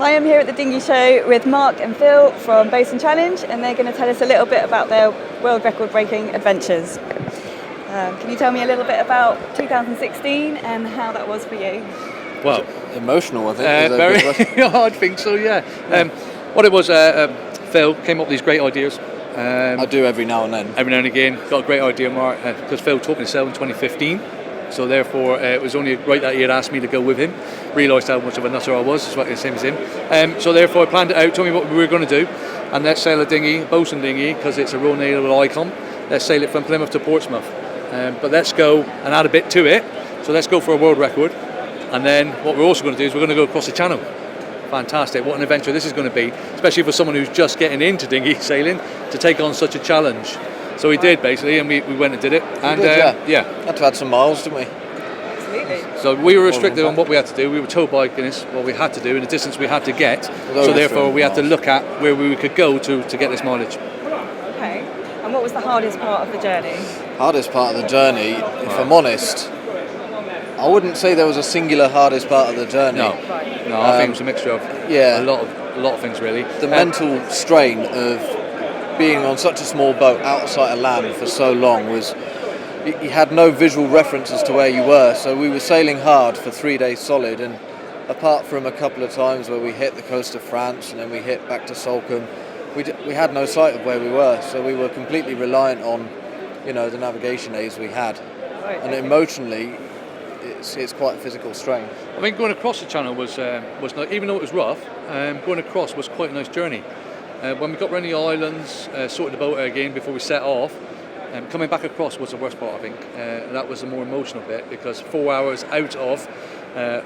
I am here at the Dinghy Show with Mark and Phil from Bosun Challenge, and they're going to tell us a little bit about their world record breaking adventures. Can you tell me a little bit about 2016 and how that was for you? Well, emotional, I think. Very, I think so, yeah. What it was, Phil came up with these great ideas. I do every now and then. Every now and again, got a great idea, Mark, because Phil taught me to sail in 2015. So therefore, it was only right that he had asked me to go with him. Realised how much of a nutter I was, it's the same as him. So therefore, I planned it out, told me what we were going to do, and let's sail a dinghy, Bosun dinghy, because it's a Royal Naval icon. Let's sail it from Plymouth to Portsmouth. But let's go and add a bit to it. So let's go for a world record. And then what we're also going to do is we're going to go across the channel. Fantastic, what an adventure this is going to be, especially for someone who's just getting into dinghy sailing, to take on such a challenge. So we did basically, and we went and did it. And yeah. Had to add some miles, didn't we? Absolutely. So we were restricted on what we had to do. We were told by Guinness what we had to do and the distance we had to get. So therefore we had to look at where we could go to get this mileage. Okay. And what was the hardest part of the journey? Hardest part of the journey, if I'm honest, I wouldn't say there was a singular hardest part of the journey. No, I think it was a mixture of a lot of things really. The mental strain of being on such a small boat outside of land for so long was, you had no visual references to where you were, so we were sailing hard for 3 days solid, and apart from a couple of times where we hit the coast of France and then we hit back to Salcombe, we had no sight of where we were, so we were completely reliant on the navigation aids we had. Right, and emotionally it's quite a physical strain. I mean, going across the channel was nice, even though it was rough. Going across was quite a nice journey. When we got around the islands, sorted the boat out again before we set off, coming back across was the worst part, I think. That was the more emotional bit, because 4 hours out of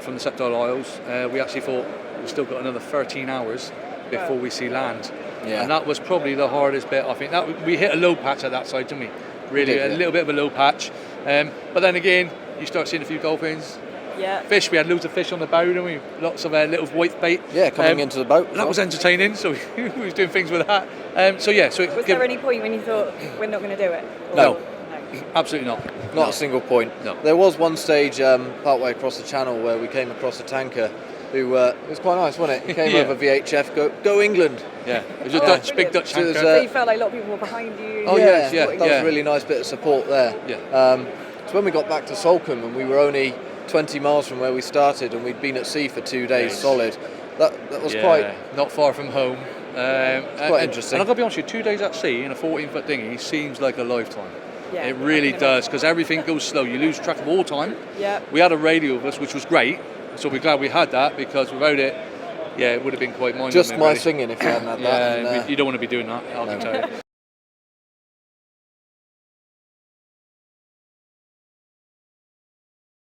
from the Septile Isles, we actually thought we've still got another 13 hours before we see land. Yeah. And that was probably the hardest bit, I think. We hit a low patch at that side, didn't we? Really, a little bit of a low patch. But then again, you start seeing a few dolphins. Yeah. Fish, we had loads of fish on the bow, didn't we? Lots of little white bait. Yeah, coming into the boat. That was entertaining, so we was doing things with that. Was there any point when you thought, we're not going to do it? No. Absolutely not. Not a single point. No. There was one stage partway across the channel where we came across a tanker who, it was quite nice, wasn't it? He came over VHF, go England. Yeah, it was a big Dutch tanker. So you felt like a lot of people were behind you? Oh yeah. That was a really nice bit of support there. Yeah. So when we got back to Salcombe and we were only 20 miles from where we started and we'd been at sea for 2 days solid, that was quite... Not far from home. Quite interesting. And I've got to be honest with you, 2 days at sea in a 14-foot dinghy seems like a lifetime. Yeah, it really does, because everything goes slow. You lose track of all time. Yeah. We had a radio with us, which was great, so we're glad we had that, because without it, it would have been quite mind-numbing. Just my singing if you hadn't had that. You don't want to be doing that, I can tell you.